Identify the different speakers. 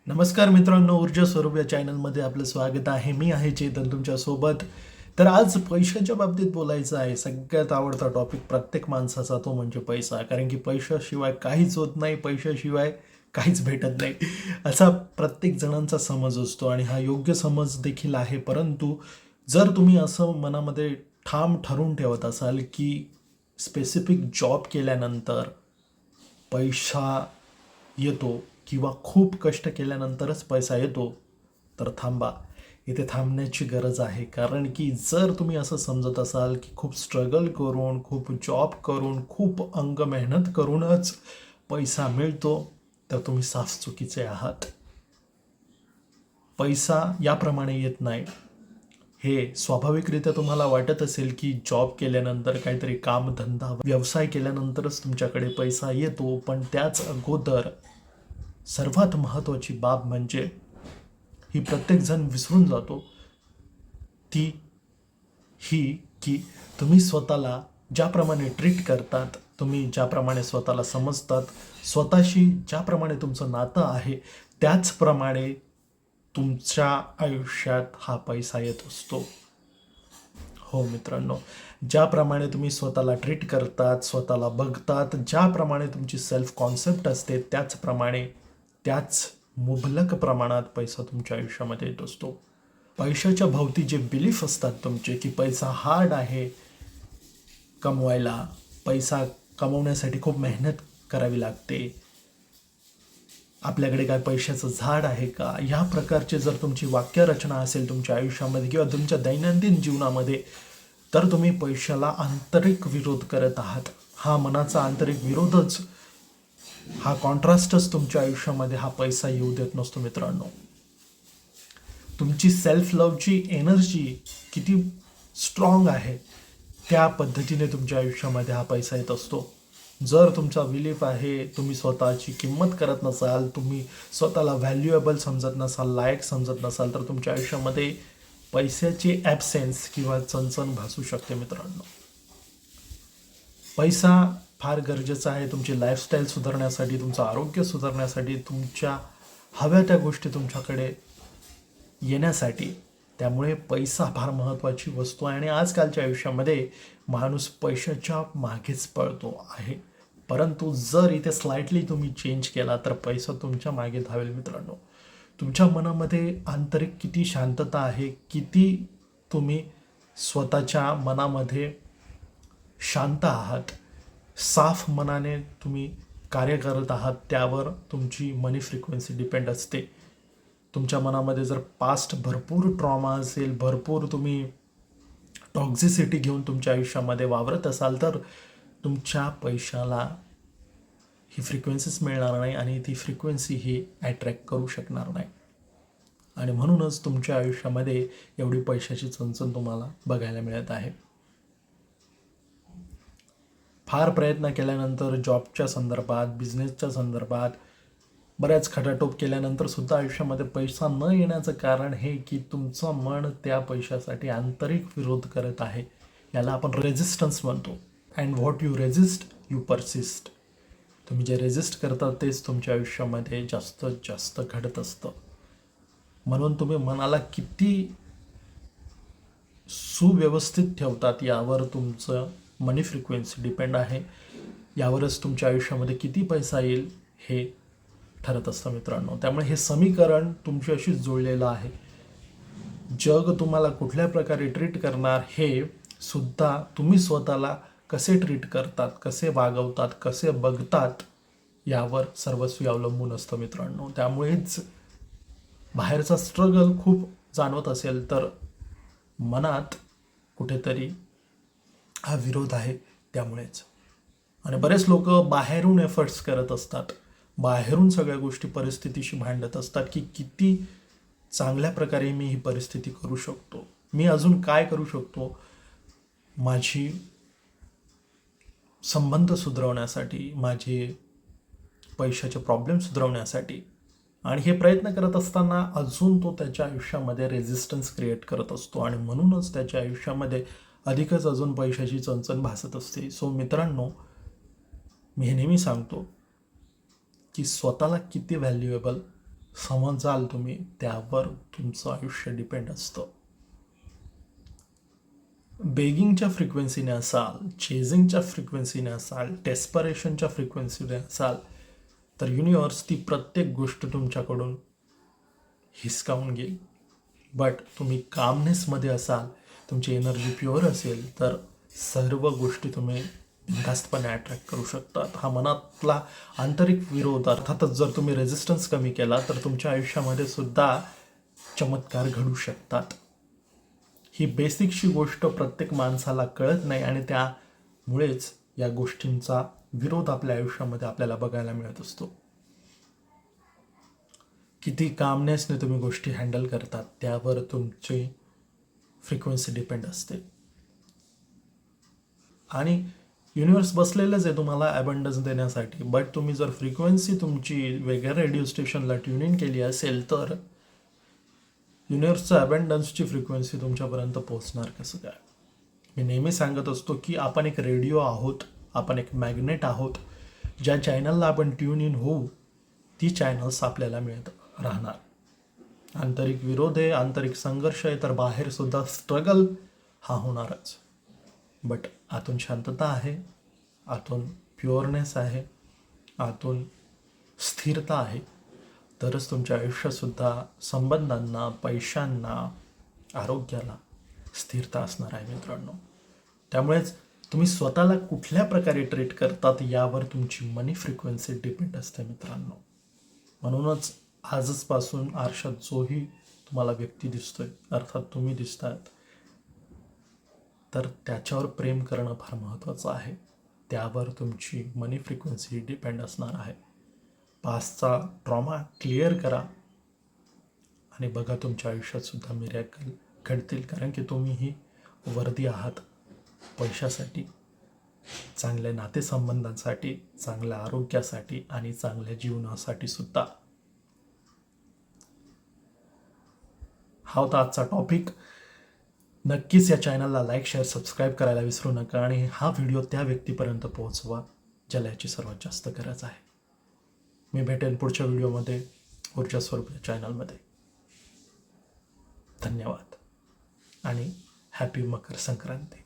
Speaker 1: नमस्कार मित्रांनो, ऊर्जा स्वरूप या चॅनलमध्ये आपलं स्वागत आहे. मी आहे चेतन तुमच्यासोबत. तर आज पैशाच्या बाबतीत बोलायचं आहे. सगळ्यात आवडता टॉपिक प्रत्येक माणसाचा तो म्हणजे पैसा. कारण की पैशाशिवाय काहीच होत नाही, पैशाशिवाय काहीच भेटत नाही असा प्रत्येक जणांचा समज असतो आणि हा योग्य समज देखील आहे. परंतु जर तुम्ही असं मनामध्ये ठाम ठरवून ठेवत असाल की स्पेसिफिक जॉब केल्यानंतर पैसा येतो किंवा खूप कष्ट केल्यानंतरच पैसा येतो, तर थांबा. इथे थांबण्याची गरज आहे. कारण की जर तुम्ही असं समजत असाल की खूप स्ट्रगल करून, खूप जॉब करून, खूप अंग मेहनत करूनच पैसा मिळतो, तर तुम्ही साफ चुकीचे आहात. पैसा याप्रमाणे येत नाही. हे स्वाभाविकरित्या तुम्हाला वाटत असेल की जॉब केल्यानंतर काहीतरी कामधंदा व्यवसाय केल्यानंतरच तुमच्याकडे पैसा येतो, पण त्याच अगोदर सर्वात महत्त्वाची बाब म्हणजे ही प्रत्येकजण विसरून जातो, ती ही की तुम्ही स्वतःला ज्याप्रमाणे ट्रीट करतात, तुम्ही ज्याप्रमाणे स्वतःला समजतात, स्वतःशी ज्याप्रमाणे तुमचं नातं आहे, त्याचप्रमाणे तुमच्या आयुष्यात हा पैसा येत असतो. हो मित्रांनो, ज्याप्रमाणे तुम्ही स्वतःला ट्रीट करतात, स्वतःला बघतात, ज्याप्रमाणे तुमची सेल्फ कॉन्सेप्ट असते, त्याचप्रमाणे त्याच मुबलक प्रमाणात पैसा तुमच्या आयुष्यामध्ये येत असतो. पैशाच्या भोवती जे बिलीफ असतात तुमचे की पैसा हार्ड आहे कमवायला, पैसा कमवण्यासाठी खूप मेहनत करावी लागते, आपल्याकडे काय पैशाचं झाड आहे का, ह्या प्रकारचे जर तुमची वाक्यरचना असेल तुमच्या आयुष्यामध्ये किंवा तुमच्या दैनंदिन जीवनामध्ये, तर तुम्ही पैशाला आंतरिक विरोध करत आहात. हा मनाचा आंतरिक विरोधच, हा कॉन्ट्रास्टच तुमच्या आयुष्यामध्ये हा पैसा येऊ देत नसतो मित्रांनो. तुमची सेल्फ लवची एनर्जी किती स्ट्रॉंग आहे, त्या पद्धतीने तुमच्या आयुष्यामध्ये हा पैसा येत असतो. जर तुमचा बिलीफ आहे, तुम्ही स्वतःची किंमत करत नसाल, तुम्ही स्वतःला व्हॅल्युएबल समजत नसाल, लायक समजत नसाल, तर तुमच्या आयुष्यामध्ये पैशाची ॲबसेन्स किंवा चणचण भासू शकते मित्रांनो. पैसा फार गरजेचा आहे तुमची लाईफस्टाईल सुधारण्यासाठी, तुमचं आरोग्य सुधारण्यासाठी, तुमच्या हव्या त्या गोष्टी तुमच्याकडे येण्यासाठी. त्यामुळे पैसा फार महत्त्वाची वस्तू आहे आणि आजकालच्या आयुष्यामध्ये माणूस पैशाच्या मागेच पळतो आहे. परंतु जर इथे स्लाइटली तुम्ही चेंज केला तर पैसा तुमच्या मागे धावेल मित्रांनो. तुमच्या मनामध्ये आंतरिक किती शांतता आहे, किती तुम्ही स्वतःच्या मनामध्ये शांत आहात, साफ मनाने तुम्ही कार्य करत आहात, त्यावर तुमची मनी फ्रिक्वेन्सी डिपेंड असते. तुमच्या मनामध्ये जर पास्ट भरपूर ट्रॉमा असेल, भरपूर तुम्ही टॉक्झिसिटी घेऊन तुमच्या आयुष्यामध्ये वावरत असाल, तर तुमच्या पैशाला ही फ्रिक्वेन्सीच मिळणार नाही आणि ती फ्रिक्वेन्सी ही ॲट्रॅक्ट करू शकणार नाही. आणि म्हणूनच तुमच्या आयुष्यामध्ये एवढी पैशाची चणचण तुम्हाला बघायला मिळत आहे. फार प्रयत्न केल्यानंतर जॉबच्या संदर्भात, बिझनेसच्या संदर्भात बऱ्याच खटाटोप केल्यानंतर सुद्धा आयुष्यामध्ये पैसा न येण्याचं कारण हे की तुमचं मन त्या पैशासाठी आंतरिक विरोध करत आहे. याला आपण रेझिस्टन्स म्हणतो. And what you resist you persist. तुम्ही जे रेझिस्ट करता तेच तुमच्या आयुष्यामध्ये जास्तीत जास्त घडत असतं. म्हणून तुम्ही मनाला किती सुव्यवस्थित ठेवतात यावर तुमचं मनी फ्रिक्वेन्सी डिपेंड आहे. यावरच तुमच्या आयुष्यामध्ये किती पैसा येईल हे ठरत असतं मित्रांनो. त्यामुळे हे समीकरण तुमच्याशीच जोडलेलं आहे. जग तुम्हाला कुठल्या प्रकारे ट्रीट करणार हे सुद्धा तुम्ही स्वतःला कसे ट्रीट करतात, कसे वागवतात, कसे बघतात, यावर सर्वस्वी अवलंबून असतं मित्रांनो. त्यामुळेच बाहेरचा स्ट्रगल खूप जाणवत असेल तर मनात कुठेतरी हा विरोध आहे त्यामुळेच. आणि बरेच लोक बाहेरून एफर्ट्स करत असतात, बाहेरून सगळ्या गोष्टी परिस्थितीशी भांडत असतात की किती चांगल्या प्रकारे मी ही परिस्थिती करू शकतो, मी अजून काय करू शकतो माझी संबंध सुधारवण्यासाठी, माझे पैशाचे प्रॉब्लेम सुधारवण्यासाठी. आणि हे प्रयत्न करत असताना अजून तो त्याच्या आयुष्यामध्ये रेझिस्टन्स क्रिएट करत असतो आणि म्हणूनच त्याच्या आयुष्यामध्ये अधिकच अजून पैशाची चणचण भासत असते. सो मित्रांनो, मी हे नेहमी सांगतो की स्वतःला किती व्हॅल्युएबल समजाल तुम्ही त्यावर तुमचं आयुष्य डिपेंड असतं. बेगिंगच्या फ्रिक्वेन्सीने असाल, चेझिंगच्या फ्रिक्वेन्सीने असाल, डेस्परेशनच्या फ्रिक्वेन्सीने असाल तर युनिवर्स ती प्रत्येक गोष्ट तुमच्याकडून हिसकावून घेईल. बट तुम्ही कामनेसमध्ये असाल, तुमची एनर्जी प्युअर असेल तर सर्व गोष्टी तुम्ही बिनधास्तपणे अट्रॅक्ट करू शकतात. हा मनातला आंतरिक विरोध, अर्थातच जर तुम्ही रेजिस्टन्स कमी केला तर तुमच्या आयुष्यामध्ये सुद्धा चमत्कार घडू शकतात. ही बेसिकशी गोष्ट प्रत्येक माणसाला कळत नाही आणि त्यामुळेच या गोष्टींचा विरोध आपल्या आयुष्यामध्ये आपल्याला बघायला मिळत असतो. किती कामनेसने तुम्ही गोष्टी हँडल करतात त्यावर तुमची फ्रिक्वेन्सी डिपेंड असते. आणि युनिवर्स बसलेलंच आहे तुम्हाला ॲबंडन्स देण्यासाठी. बट तुम्ही जर फ्रिक्वेन्सी तुमची वेगळ्या रेडिओ स्टेशनला ट्यून इन केली असेल तर युनिवर्सचं ॲबंडन्सची फ्रिक्वेन्सी तुमच्यापर्यंत पोहोचणार कसं काय? मी नेहमी सांगत असतो की आपण एक रेडिओ आहोत, आपण एक मॅग्नेट आहोत. ज्या चॅनलला आपण ट्यून इन होऊ ती चॅनल्स आपल्याला मिळत राहणार. आंतरिक विरोध आहे, आंतरिक संघर्ष आहे तर बाहेरसुद्धा स्ट्रगल हा होणारच. बट आतून शांतता आहे, आतून प्युअरनेस आहे, आतून स्थिरता आहे तरच तुमच्या आयुष्यातसुद्धा संबंधांना, पैशांना, आरोग्याला स्थिरता असणार आहे मित्रांनो. त्यामुळेच तुम्ही स्वतःला कुठल्या प्रकारे ट्रीट करतात यावर तुमची मनी फ्रिक्वेन्सी डिपेंड असते मित्रांनो. म्हणूनच आजपासून आरशात जोही तुम्हाला व्यक्ती दिसतोय, अर्थात तुम्ही दिसतात, तर त्याच्यावर प्रेम करणं फार महत्त्वाचं आहे. त्यावर तुमची मनी फ्रिक्वेन्सी डिपेंड असणार आहे. पास्टचा ट्रॉमा क्लिअर करा आणि बघा तुमच्या आयुष्यातसुद्धा मिरॅकल घडतील. कारण की तुम्हीही वर्दी आहात पैशासाठी, चांगल्या नातेसंबंधांसाठी, चांगल्या आरोग्यासाठी आणि चांगल्या जीवनासाठी सुद्धा. हा होता आजचा टॉपिक. नक्कीच या चॅनलला लाईक, शेअर, सबस्क्राईब करायला विसरू नका आणि हा व्हिडिओ त्या व्यक्तीपर्यंत पोहोचवा ज्याला याची सर्वात जास्त गरज आहे. मी भेटेन पुढच्या व्हिडिओमध्ये ऊर्जा स्वरूप या चॅनलमध्ये. धन्यवाद आणि हॅपी मकर संक्रांती.